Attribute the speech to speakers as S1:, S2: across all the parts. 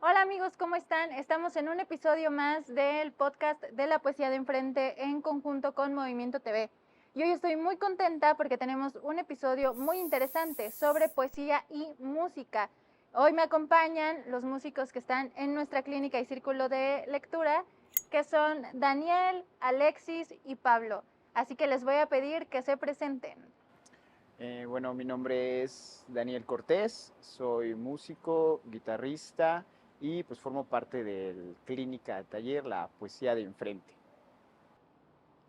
S1: Hola amigos, ¿cómo están? Estamos en un episodio más del podcast de la poesía de enfrente en conjunto con Movimiento TV. Y hoy estoy muy contenta porque tenemos un episodio muy interesante sobre poesía y música. Hoy me acompañan los músicos que están en nuestra clínica y círculo de lectura, que son Daniel, Alexis y Pablo. Así que les voy a pedir que se presenten.
S2: Bueno, mi nombre es Daniel Cortés, soy músico, guitarrista y pues formo parte del Clínica de Taller La Poesía de Enfrente.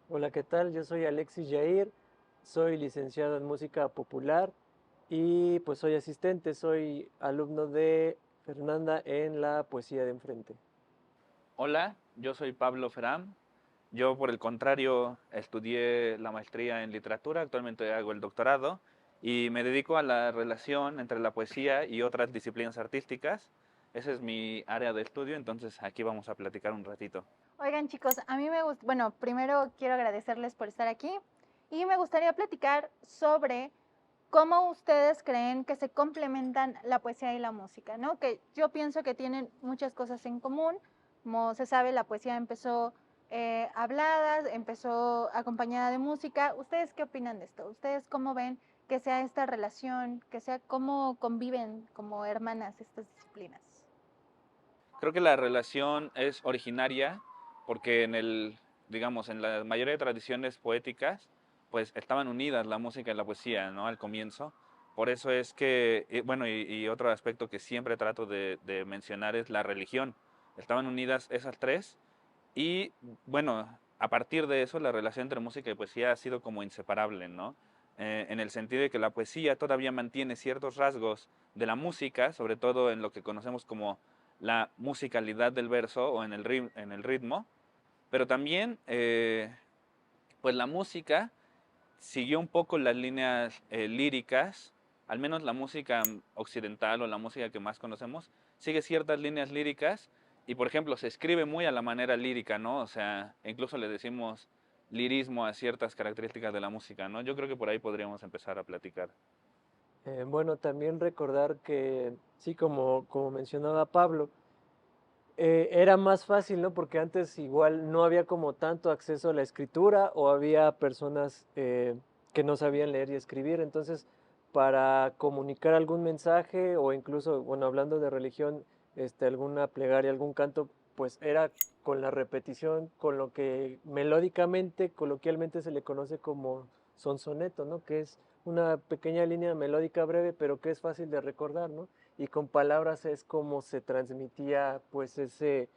S3: Hola, ¿qué tal? Yo soy Alexis Jair, soy licenciado en música popular y pues soy asistente, soy alumno de Fernanda en la poesía de enfrente.
S4: Hola, yo soy Pablo Feram. Yo, por el contrario, estudié la maestría en literatura, actualmente hago el doctorado y me dedico a la relación entre la poesía y otras disciplinas artísticas. Ese es mi área de estudio, entonces aquí vamos a platicar un ratito.
S1: Oigan chicos, a mí me gusta, bueno, primero quiero agradecerles por estar aquí y me gustaría platicar sobre cómo ustedes creen que se complementan la poesía y la música, ¿no? Que yo pienso que tienen muchas cosas en común. Como se sabe, la poesía empezó hablada, empezó acompañada de música. ¿Ustedes qué opinan de esto? ¿Ustedes cómo ven que sea esta relación, que sea cómo conviven como hermanas estas disciplinas?
S4: Creo que la relación es originaria porque digamos, en la mayoría de tradiciones poéticas, pues estaban unidas la música y la poesía, ¿no? Al comienzo. Por eso es que, bueno, y otro aspecto que siempre trato de mencionar es la religión. Estaban unidas esas tres y, bueno, a partir de eso la relación entre música y poesía ha sido como inseparable, ¿no? En el sentido de que la poesía todavía mantiene ciertos rasgos de la música, sobre todo en lo que conocemos como la musicalidad del verso o en en el ritmo, pero también pues la música siguió un poco las líneas líricas, al menos la música occidental o la música que más conocemos, sigue ciertas líneas líricas y por ejemplo se escribe muy a la manera lírica, ¿no? O sea, incluso le decimos lirismo a ciertas características de la música, ¿no? Yo creo que por ahí podríamos empezar a platicar.
S3: Bueno, también recordar que, sí, como mencionaba Pablo, era más fácil, ¿no? Porque antes igual no había como tanto acceso a la escritura o había personas que no sabían leer y escribir. Entonces, para comunicar algún mensaje o incluso, bueno, hablando de religión, alguna plegaria, algún canto, pues era con la repetición, con lo que melódicamente, coloquialmente se le conoce como sonsoneto, ¿no? Que es una pequeña línea melódica breve, pero que es fácil de recordar, ¿no? Y con palabras es como se transmitía pues ese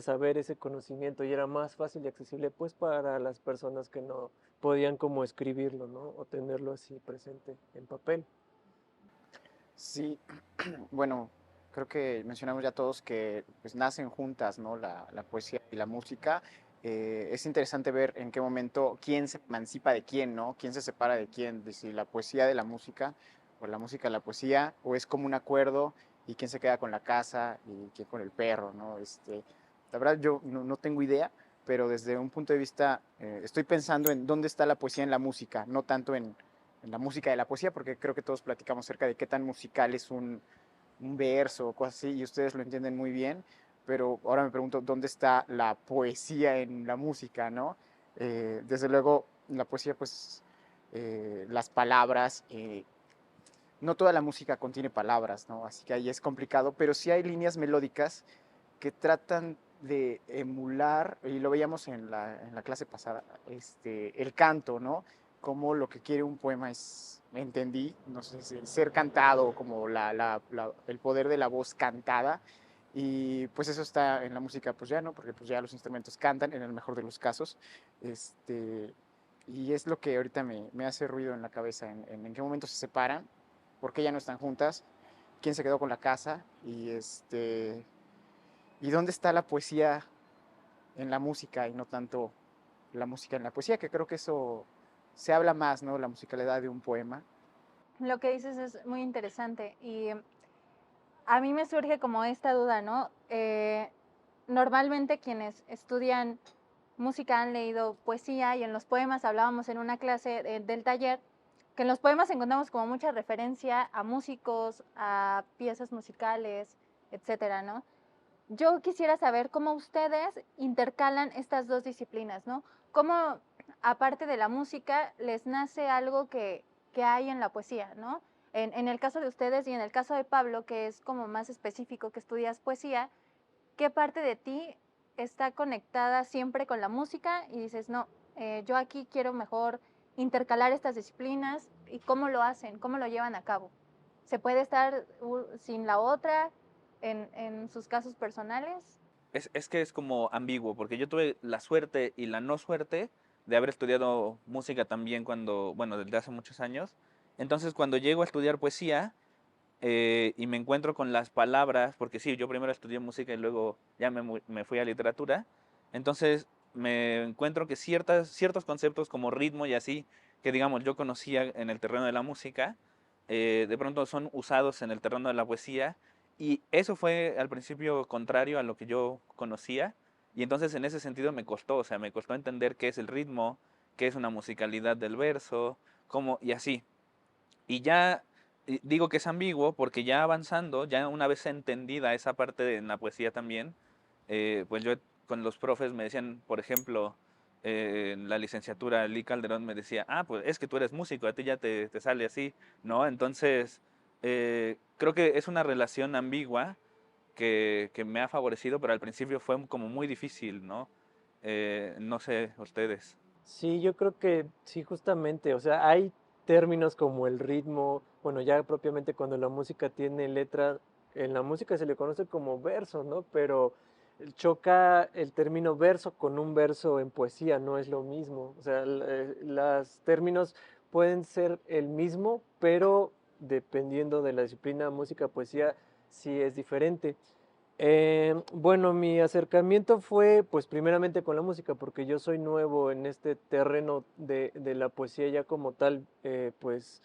S3: saber, ese conocimiento y era más fácil y accesible pues para las personas que no podían como escribirlo, ¿no? O tenerlo así presente en papel.
S2: Sí, bueno, creo que mencionamos ya todos que pues nacen juntas, ¿no? La poesía y la música. Es interesante ver en qué momento quién se emancipa de quién, ¿no? Quién se separa de quién, de si la poesía de la música o la música de la poesía, o es como un acuerdo y quién se queda con la casa y quién con el perro, ¿no? La verdad yo no tengo idea, pero desde un punto de vista estoy pensando en dónde está la poesía en la música, no tanto en la música de la poesía, porque creo que todos platicamos acerca de qué tan musical es un verso o cosas así, y ustedes lo entienden muy bien, pero ahora me pregunto, ¿dónde está la poesía en la música, no? Desde luego, la poesía, pues, las palabras, no toda la música contiene palabras, ¿no? Así que ahí es complicado, pero sí hay líneas melódicas que tratan de emular, y lo veíamos en la clase pasada, el canto, ¿no? Como lo que quiere un poema es, entendí, no sé si ser cantado, como el poder de la voz cantada, y pues eso está en la música, pues ya, ¿no? Porque pues ya los instrumentos cantan, en el mejor de los casos, y es lo que ahorita me hace ruido en la cabeza, en qué momento se separan, por qué ya no están juntas, quién se quedó con la casa, y dónde está la poesía en la música y no tanto la música en la poesía, que creo que eso se habla más, ¿no? La musicalidad de un poema.
S1: Lo que dices es muy interesante y a mí me surge como esta duda, ¿no? Normalmente quienes estudian música han leído poesía y en los poemas hablábamos en una clase del taller que en los poemas encontramos como mucha referencia a músicos, a piezas musicales, etcétera, ¿no? Yo quisiera saber cómo ustedes intercalan estas dos disciplinas, ¿no? Cómo, aparte de la música, les nace algo que hay en la poesía, ¿no? En el caso de ustedes y en el caso de Pablo, que es como más específico que estudias poesía, ¿qué parte de ti está conectada siempre con la música y dices, no, yo aquí quiero mejor intercalar estas disciplinas? ¿Y cómo lo hacen? ¿Cómo lo llevan a cabo? ¿Se puede estar sin la otra en sus casos personales?
S4: Es que es como ambiguo, porque yo tuve la suerte y la no suerte de haber estudiado música también cuando, bueno, desde hace muchos años. Entonces, cuando llego a estudiar poesía y me encuentro con las palabras, porque sí, yo primero estudié música y luego ya me fui a literatura, entonces me encuentro que ciertos conceptos como ritmo y así, que digamos yo conocía en el terreno de la música, de pronto son usados en el terreno de la poesía y eso fue al principio contrario a lo que yo conocía y entonces en ese sentido me costó, o sea, me costó entender qué es el ritmo, qué es una musicalidad del verso, cómo y así. Y ya digo que es ambiguo porque ya avanzando, ya una vez entendida esa parte en la poesía también, pues yo con los profes me decían, por ejemplo, en la licenciatura, Lee Calderón me decía, ah, pues es que tú eres músico, a ti ya te sale así, ¿no? Entonces, creo que es una relación ambigua que me ha favorecido, pero al principio fue como muy difícil, ¿no? No sé, ustedes.
S3: Sí, yo creo que sí, justamente, o sea, hay términos como el ritmo, bueno, ya propiamente cuando la música tiene letra, en la música se le conoce como verso, ¿no? Pero choca el término verso con un verso en poesía, no es lo mismo. O sea, los términos pueden ser el mismo, pero dependiendo de la disciplina, música, poesía, sí es diferente. Bueno, mi acercamiento fue pues primeramente con la música, porque yo soy nuevo en este terreno de la poesía ya como tal, pues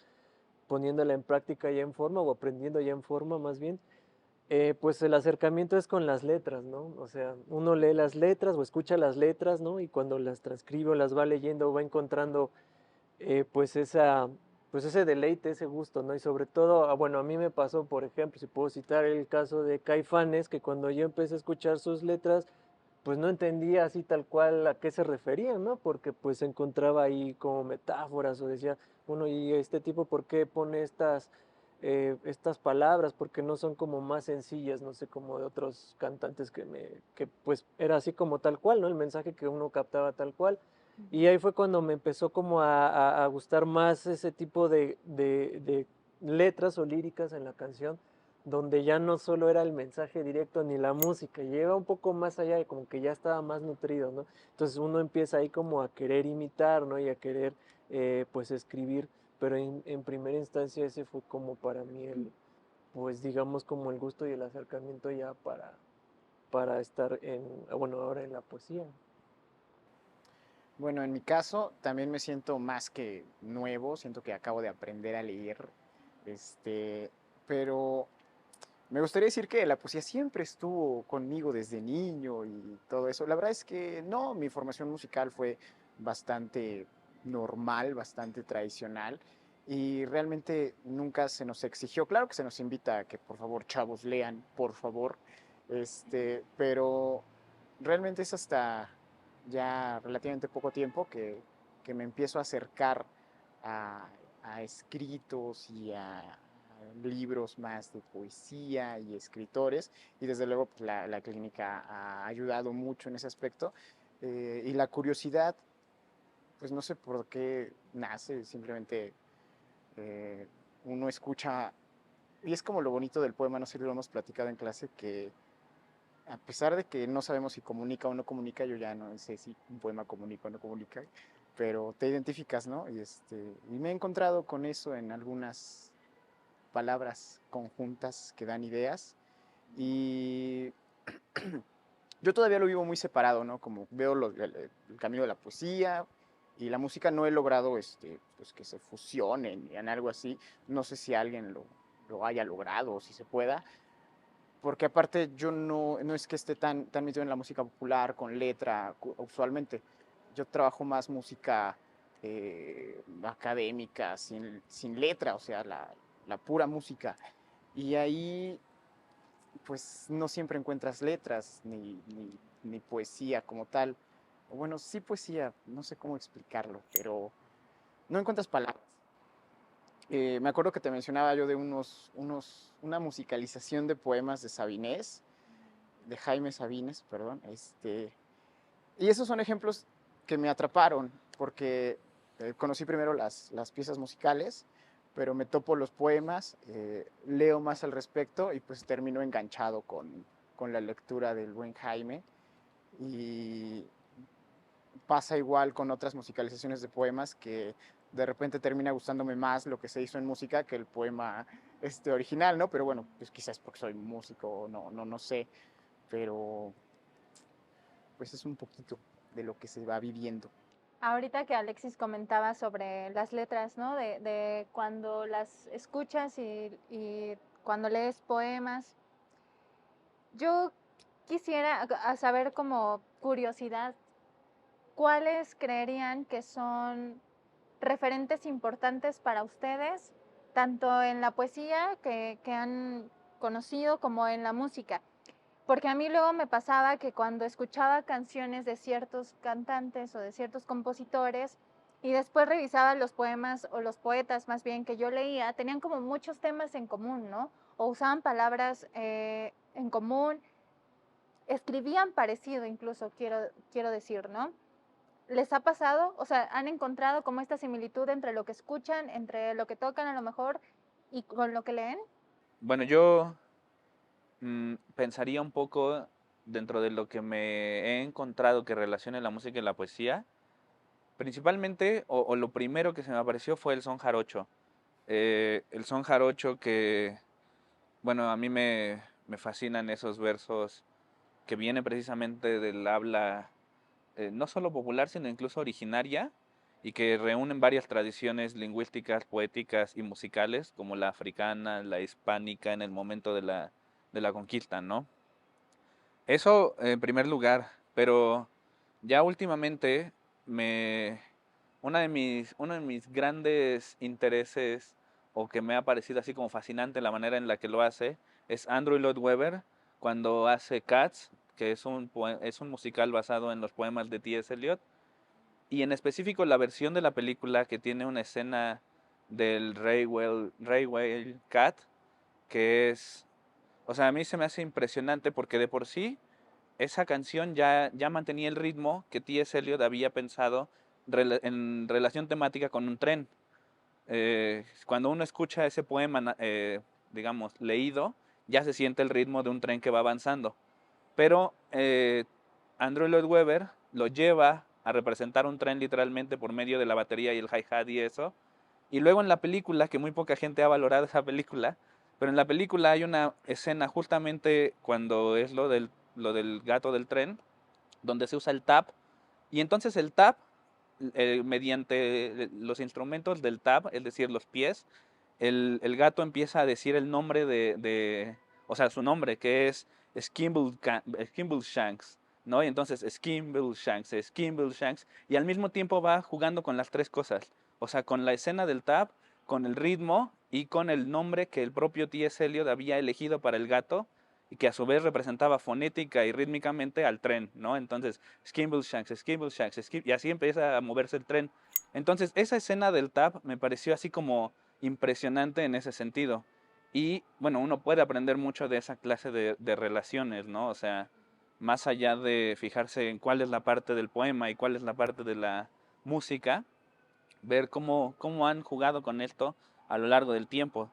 S3: poniéndola en práctica ya en forma o aprendiendo ya en forma más bien. Pues el acercamiento es con las letras, ¿no? O sea, uno lee las letras o escucha las letras, ¿no? Y cuando las transcribe o las va leyendo va encontrando pues pues ese deleite, ese gusto, ¿no? Y sobre todo, bueno, a mí me pasó, por ejemplo, si puedo citar el caso de Caifanes, que cuando yo empecé a escuchar sus letras, pues no entendía así tal cual a qué se referían, ¿no? Porque pues encontraba ahí como metáforas o decía, bueno, ¿y este tipo por qué pone estas palabras? Porque no son como más sencillas, no sé, como de otros cantantes que pues era así como tal cual, ¿no? El mensaje que uno captaba tal cual. Y ahí fue cuando me empezó como a gustar más ese tipo de letras o líricas en la canción, donde ya no solo era el mensaje directo ni la música, llega un poco más allá y como que ya estaba más nutrido, ¿no? Entonces uno empieza ahí como a querer imitar, ¿no? Y a querer pues escribir, pero en primera instancia ese fue como para mí pues digamos como el gusto y el acercamiento ya para estar bueno, ahora en la poesía.
S2: Bueno, en mi caso también me siento más que nuevo, siento que acabo de aprender a leer, este, pero me gustaría decir que la poesía siempre estuvo conmigo desde niño y todo eso. La verdad es que no, mi formación musical fue bastante normal, bastante tradicional y realmente nunca se nos exigió. Claro que se nos invita a que por favor chavos lean, por favor, pero realmente es hasta ya relativamente poco tiempo que me empiezo a acercar a, a escritos y a libros más de poesía y escritores, y desde luego pues, la clínica ha ayudado mucho en ese aspecto. Y la curiosidad, pues no sé por qué nace, simplemente eh, uno escucha, y es como lo bonito del poema, no sé si lo hemos platicado en clase, que a pesar de que no sabemos si comunica o no comunica, yo ya no sé si un poema comunica o no comunica, pero te identificas, ¿no? Y me he encontrado con eso en algunas palabras conjuntas que dan ideas. Y yo todavía lo vivo muy separado, ¿no? Como veo el camino de la poesía y la música, no he logrado pues que se fusionen en algo así. No sé si alguien lo haya logrado o si se pueda, porque aparte yo no es que esté tan metido en la música popular con letra usualmente. Yo trabajo más música académica, sin letra, o sea, la pura música. Y ahí pues no siempre encuentras letras ni poesía como tal. O bueno, sí poesía, no sé cómo explicarlo, pero no encuentras palabras. Me acuerdo que te mencionaba yo de una musicalización de poemas de Sabinés, de Jaime Sabines, perdón. Y esos son ejemplos que me atraparon, porque conocí primero las piezas musicales, pero me topo los poemas, leo más al respecto y pues termino enganchado con la lectura del buen Jaime. Y pasa igual con otras musicalizaciones de poemas que de repente termina gustándome más lo que se hizo en música que el poema original, ¿no? Pero bueno, pues quizás porque soy músico, no sé, pero pues es un poquito de lo que se va viviendo.
S1: Ahorita que Alexis comentaba sobre las letras, ¿no? De cuando las escuchas y cuando lees poemas, yo quisiera saber como curiosidad, ¿cuáles creerían que son referentes importantes para ustedes, tanto en la poesía que han conocido como en la música? Porque a mí luego me pasaba que cuando escuchaba canciones de ciertos cantantes o de ciertos compositores y después revisaba los poemas o los poetas más bien que yo leía, tenían como muchos temas en común, ¿no? O usaban palabras en común, escribían parecido incluso, quiero decir, ¿no? ¿Les ha pasado? O sea, ¿han encontrado como esta similitud entre lo que escuchan, entre lo que tocan a lo mejor y con lo que leen?
S4: Bueno, yo pensaría un poco dentro de lo que me he encontrado que relacione la música y la poesía. Principalmente, o lo primero que se me apareció fue el son jarocho. El son jarocho que, bueno, a mí me fascinan esos versos que vienen precisamente del habla no solo popular, sino incluso originaria, y que reúnen varias tradiciones lingüísticas, poéticas y musicales, como la africana, la hispánica en el momento de la conquista, ¿no? Eso en primer lugar, pero ya últimamente me, uno de mis grandes intereses o que me ha parecido así como fascinante la manera en la que lo hace es Andrew Lloyd Webber cuando hace Cats, que es es un musical basado en los poemas de T.S. Eliot, y en específico la versión de la película que tiene una escena del Railway Cat, que es, o sea, a mí se me hace impresionante porque de por sí esa canción ya mantenía el ritmo que T.S. Eliot había pensado en relación temática con un tren. Cuando uno escucha ese poema, digamos, leído, ya se siente el ritmo de un tren que va avanzando. Pero Andrew Lloyd Webber lo lleva a representar un tren literalmente por medio de la batería y el hi-hat y eso. Y luego en la película, que muy poca gente ha valorado esa película, pero en la película hay una escena justamente cuando es lo del gato del tren, donde se usa el tap. Y entonces el tap, mediante los instrumentos del tap, es decir, los pies, el gato empieza a decir el nombre o sea, su nombre, que es Skimbleshanks, ¿no? Y entonces Skimbleshanks, y al mismo tiempo va jugando con las tres cosas, o sea, con la escena del tap, con el ritmo y con el nombre que el propio T.S. Eliot había elegido para el gato, y que a su vez representaba fonética y rítmicamente al tren, ¿no? Entonces, y así empieza a moverse el tren. Entonces, esa escena del tap me pareció así como impresionante en ese sentido. Y bueno, uno puede aprender mucho de esa clase de relaciones, ¿no? O sea, más allá de fijarse en cuál es la parte del poema y cuál es la parte de la música, ver cómo han jugado con esto a lo largo del tiempo.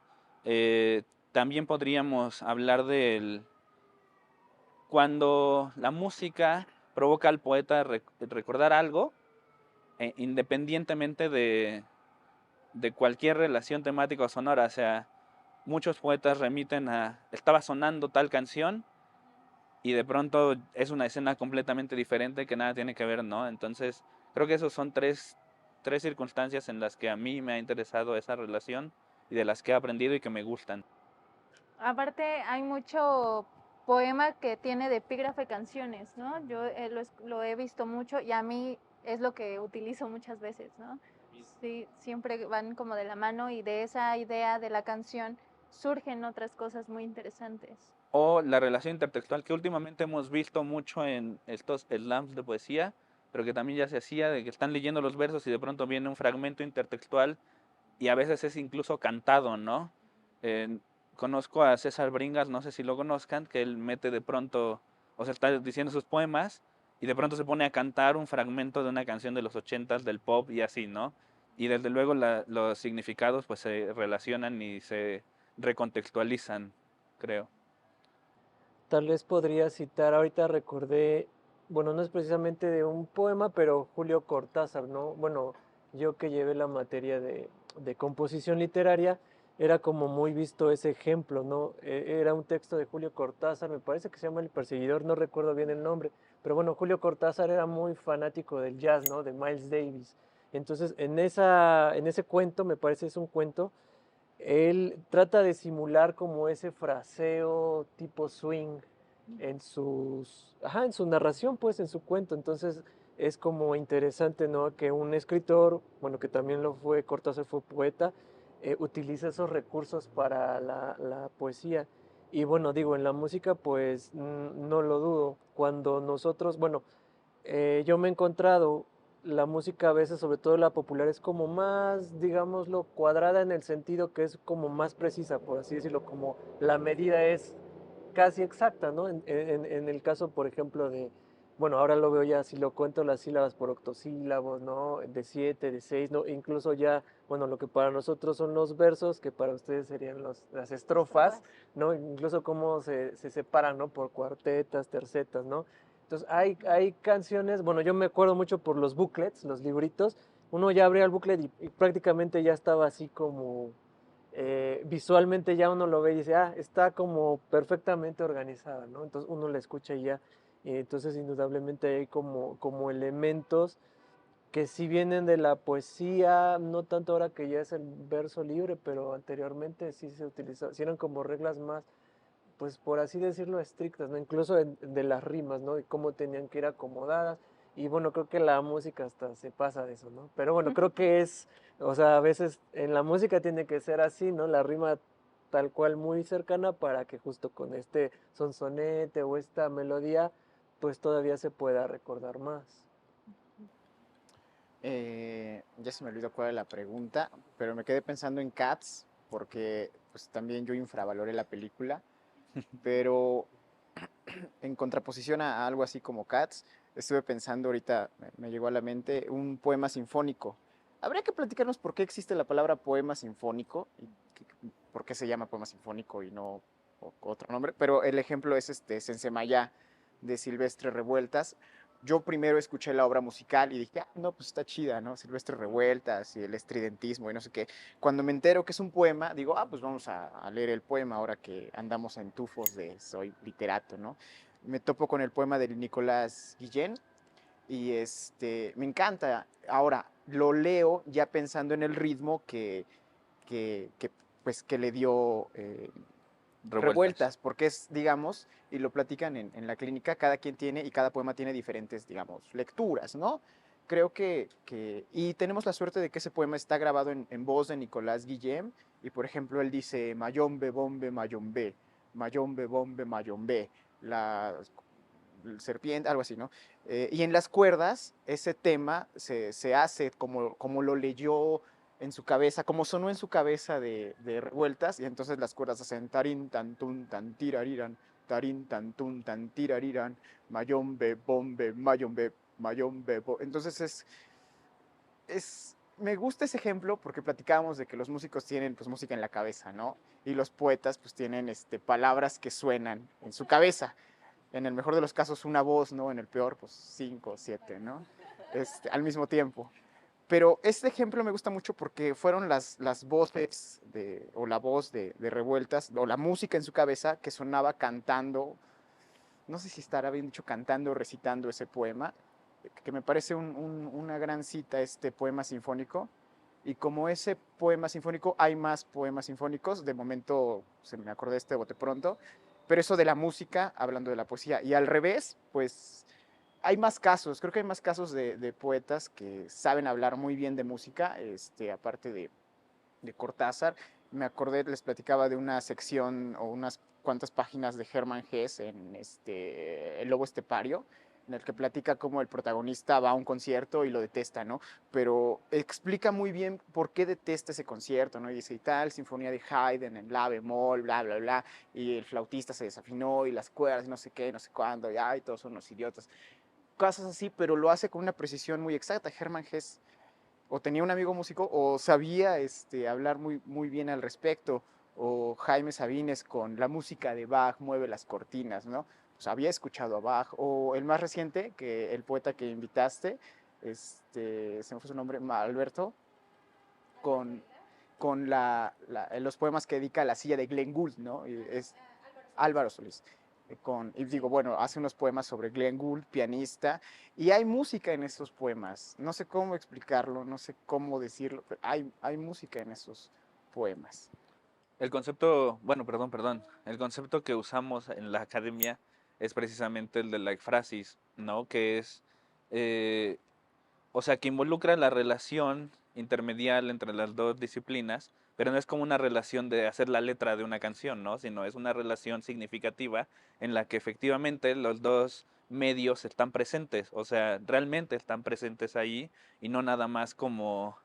S4: También podríamos hablar del cuando la música provoca al poeta recordar algo, independientemente de cualquier relación temática o sonora. O sea, muchos poetas remiten a, estaba sonando tal canción y de pronto es una escena completamente diferente que nada tiene que ver, ¿no? Entonces, creo que esos son tres circunstancias en las que a mí me ha interesado esa relación y de las que he aprendido y que me gustan.
S1: Aparte, hay mucho poema que tiene de epígrafe canciones, ¿no? Yo lo he visto mucho y a mí es lo que utilizo muchas veces, ¿no? Sí, siempre van como de la mano y de esa idea de la canción surgen otras cosas muy interesantes.
S4: O la relación intertextual que últimamente hemos visto mucho en estos slams de poesía, pero que también ya se hacía, de que están leyendo los versos y de pronto viene un fragmento intertextual y a veces es incluso cantado, ¿no? Eh, Conozco a César Bringas, no sé si lo conozcan, que él mete de pronto, o sea, está diciendo sus poemas y de pronto se pone a cantar un fragmento de una canción de los ochentas del pop y así, ¿no? Y desde luego los significados pues se relacionan y se recontextualizan, creo.
S3: Tal vez podría citar, ahorita recordé, bueno, no es precisamente de un poema, pero Julio Cortázar, ¿no? Bueno, yo que llevé la materia de composición literaria, era como muy visto ese ejemplo, ¿no? Era un texto de Julio Cortázar, me parece que se llama El Perseguidor, no recuerdo bien el nombre, pero bueno, Julio Cortázar era muy fanático del jazz, ¿no? De Miles Davis. Entonces, en ese cuento, me parece es un cuento, él trata de simular como ese fraseo tipo swing en su narración, pues, en su cuento. Entonces es como interesante, ¿no? Que un escritor, bueno, que también lo fue, Cortázar fue poeta, utiliza esos recursos para la poesía. Y bueno, digo, en la música, pues, no lo dudo. Cuando nosotros, bueno, yo me he encontrado la música a veces, sobre todo la popular, es como más, digámoslo, cuadrada en el sentido que es como más precisa, por así decirlo, como la medida es casi exacta, ¿no? En el caso, por ejemplo, de, bueno, ahora lo veo ya, si lo cuento las sílabas por octosílabos, ¿no? De 7, de 6, ¿no? Incluso ya, bueno, lo que para nosotros son los versos, que para ustedes serían las estrofas, ¿no? Incluso cómo se separan, ¿no? Por cuartetas, tercetas, ¿no? Entonces, hay canciones, bueno, yo me acuerdo mucho por los booklets, los libritos, uno ya abría el booklet y prácticamente ya estaba así como visualmente ya uno lo ve y dice, ah, está como perfectamente organizada, ¿no? Entonces uno la escucha y ya, y entonces indudablemente hay como elementos que sí vienen de la poesía, no tanto ahora que ya es el verso libre, pero anteriormente sí se utilizaba, sí eran como reglas más, pues por así decirlo, estrictas, ¿no? Incluso de las rimas, ¿no? De cómo tenían que ir acomodadas. Y bueno, creo que la música hasta se pasa de eso, ¿no? Pero bueno, creo que es, o sea, a veces en la música tiene que ser así, ¿no? La rima tal cual muy cercana para que justo con este sonsonete o esta melodía, pues todavía se pueda recordar más.
S2: Ya se me olvidó cuál era la pregunta, pero me quedé pensando en Cats, porque pues también yo infravaloré la película, pero en contraposición a algo así como Cats, estuve pensando ahorita, me llegó a la mente un poema sinfónico. Habría que platicarnos por qué existe la palabra poema sinfónico y por qué se llama poema sinfónico y no otro nombre, pero el ejemplo es este Sensemayá de Silvestre Revueltas. Yo primero escuché la obra musical y dije, ah, no, pues está chida, ¿no? Silvestre Revueltas y el estridentismo y no sé qué. Cuando me entero que es un poema, digo, ah, pues vamos a leer el poema ahora que andamos en tufos de soy literato, ¿no? Me topo con el poema de Nicolás Guillén y me encanta. Ahora, lo leo ya pensando en el ritmo que pues, que le dio
S4: Revueltas.
S2: Revueltas, porque es, digamos, y lo platican en la clínica, cada quien tiene y cada poema tiene diferentes, digamos, lecturas, ¿no? Creo y tenemos la suerte de que ese poema está grabado en voz de Nicolás Guillem, y por ejemplo él dice, Mayombe, bombe, mayombe, mayombe, bombe, mayombe, la serpiente, algo así, ¿no? Y en las cuerdas, ese tema se hace como lo leyó en su cabeza, como sonó en su cabeza de revueltas, y entonces las cuerdas hacen tarín, tan, tun, tan, tirariran, tarín, tan, tun, tan, tirariran, mayombe, bombe, mayombe, mayombe, entonces me gusta ese ejemplo porque platicábamos de que los músicos tienen pues música en la cabeza, ¿no? Y los poetas pues tienen palabras que suenan en su cabeza. En el mejor de los casos una voz, ¿no? En el peor, pues 5 o 7, ¿no? Al mismo tiempo. Pero este ejemplo me gusta mucho porque fueron las voces o la voz de Revueltas, o la música en su cabeza que sonaba cantando, no sé si estará bien dicho cantando o recitando ese poema, que me parece una gran cita este poema sinfónico. Y como ese poema sinfónico, hay más poemas sinfónicos. De momento se me acordé este bote pronto. Pero eso de la música, hablando de la poesía. Y al revés, pues hay más casos. Creo que hay más casos de poetas que saben hablar muy bien de música, aparte de Cortázar. me acordé, les platicaba de una sección o unas cuantas páginas de Hermann Hesse en El Lobo Estepario, en el que platica cómo el protagonista va a un concierto y lo detesta, ¿no? Pero explica muy bien por qué detesta ese concierto, ¿no? Y dice, y tal, sinfonía de Haydn en la bemol, bla, bla, bla, y el flautista se desafinó y las cuerdas y no sé qué, no sé cuándo, y ay, todos son unos idiotas. Cosas así, pero lo hace con una precisión muy exacta. Hermann Hesse o tenía un amigo músico o sabía hablar muy, muy bien al respecto, o Jaime Sabines con la música de Bach mueve las cortinas, ¿no? Pues había escuchado a Bach, o el más reciente, que el poeta que invitaste, se me fue su nombre, Alberto, con, con los poemas que dedica a la silla de Glenn Gould, ¿no? Y es Álvaro Solís. Y digo, bueno, hace unos poemas sobre Glenn Gould, pianista, y hay música en esos poemas. No sé cómo explicarlo, no sé cómo decirlo, pero hay música en esos poemas.
S4: El concepto, bueno, perdón, el concepto que usamos en la academia es precisamente el de la ekfrasis, ¿no? Que es, eh, o sea, que involucra la relación intermedial entre las dos disciplinas, pero no es como una relación de hacer la letra de una canción, ¿no? Sino es una relación significativa en la que efectivamente los dos medios están presentes, o sea, realmente están presentes ahí y no nada más como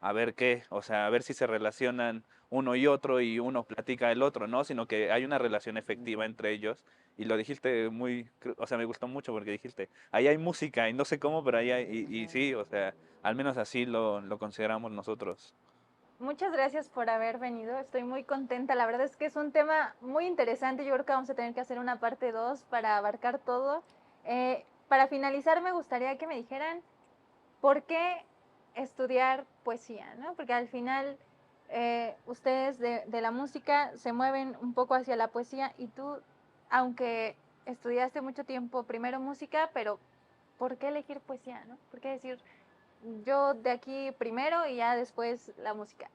S4: a ver qué, o sea, a ver si se relacionan uno y uno platica el otro, ¿no? Sino que hay una relación efectiva entre ellos y lo dijiste muy, o sea, me gustó mucho porque dijiste, ahí hay música y no sé cómo, pero ahí hay, y sí, o sea, al menos así lo consideramos nosotros.
S1: Muchas gracias por haber venido, estoy muy contenta, la verdad es que es un tema muy interesante, yo creo que vamos a tener que hacer una parte 2 para abarcar todo. Para finalizar me gustaría que me dijeran por qué estudiar poesía, ¿no? Porque al final ustedes de la música se mueven un poco hacia la poesía y tú, aunque estudiaste mucho tiempo primero música, pero ¿por qué elegir poesía, no? ¿Por qué decir yo de aquí primero y ya después la música?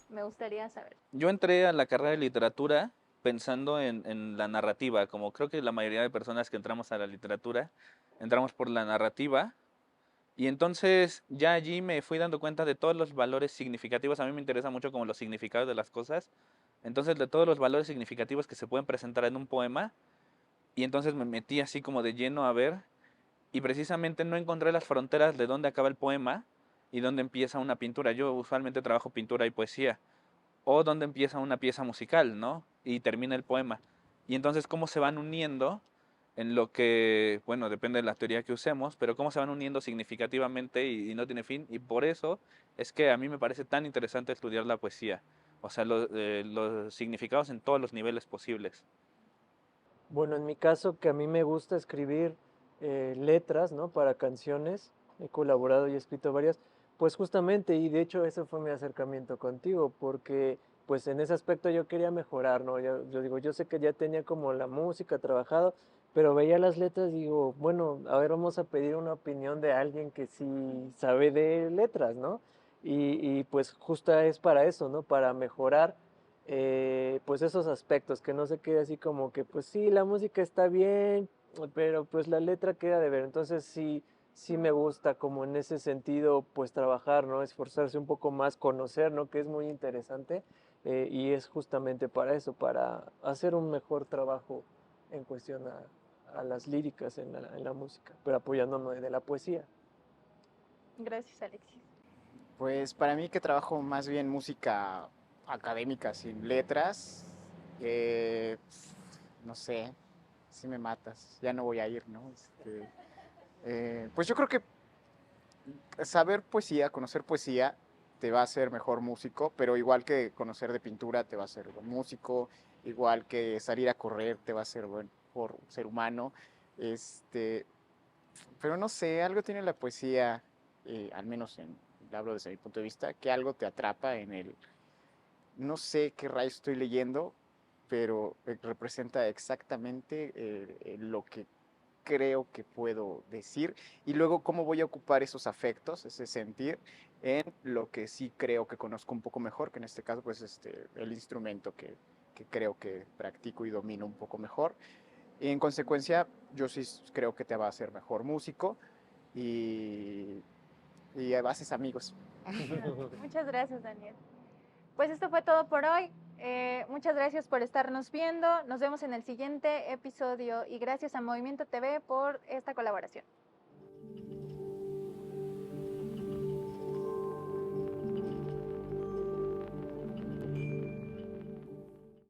S1: Me gustaría saber.
S4: Yo entré a la carrera de literatura pensando en la narrativa, como creo que la mayoría de personas que entramos a la literatura, entramos por la narrativa. Y entonces ya allí me fui dando cuenta de todos los valores significativos. A mí me interesa mucho como los significados de las cosas. Entonces de todos los valores significativos que se pueden presentar en un poema. Y entonces me metí así como de lleno a ver. Y precisamente no encontré las fronteras de dónde acaba el poema y dónde empieza una pintura. Yo usualmente trabajo pintura y poesía. O dónde empieza una pieza musical, ¿no? Y termina el poema. Y entonces cómo se van uniendo en lo que, bueno, depende de la teoría que usemos, pero cómo se van uniendo significativamente y no tiene fin. Y por eso es que a mí me parece tan interesante estudiar la poesía. O sea, los significados en todos los niveles posibles.
S3: Bueno, en mi caso, que a mí me gusta escribir letras, ¿no? Para canciones, he colaborado y he escrito varias, pues justamente, y de hecho ese fue mi acercamiento contigo, porque pues en ese aspecto yo quería mejorar, ¿no? Yo digo, yo sé que ya tenía como la música trabajado, pero veía las letras y digo, bueno, a ver, vamos a pedir una opinión de alguien que sí sabe de letras, ¿no? Y pues justo es para eso, ¿no? Para mejorar pues esos aspectos, que no se quede así como que, pues sí, la música está bien, pero pues la letra queda de ver. Entonces sí, sí me gusta como en ese sentido, pues trabajar, ¿no? Esforzarse un poco más, conocer, ¿no? Que es muy interesante y es justamente para eso, para hacer un mejor trabajo en cuestión a las líricas en la música, pero apoyándonos de la poesía.
S1: Gracias, Alexis.
S2: Pues para mí que trabajo más bien música académica sin letras, eh, no sé, si me matas, ya no voy a ir, ¿no? Pues yo creo que saber poesía, conocer poesía, te va a hacer mejor músico, pero igual que conocer de pintura te va a hacer buen músico, igual que salir a correr te va a hacer buen por ser humano. Este, pero no sé, algo tiene la poesía, al menos hablo desde mi punto de vista, que algo te atrapa en el, no sé qué rayo estoy leyendo, pero representa exactamente lo que creo que puedo decir y luego cómo voy a ocupar esos afectos, ese sentir, en lo que sí creo que conozco un poco mejor, que en este caso pues el instrumento que creo que practico y domino un poco mejor. Y en consecuencia yo sí creo que te va a hacer mejor músico y, y haces amigos.
S1: Muchas gracias, Daniel. Pues esto fue todo por hoy. Muchas gracias por estarnos viendo. Nos vemos en el siguiente episodio y gracias a Movimiento TV por esta colaboración.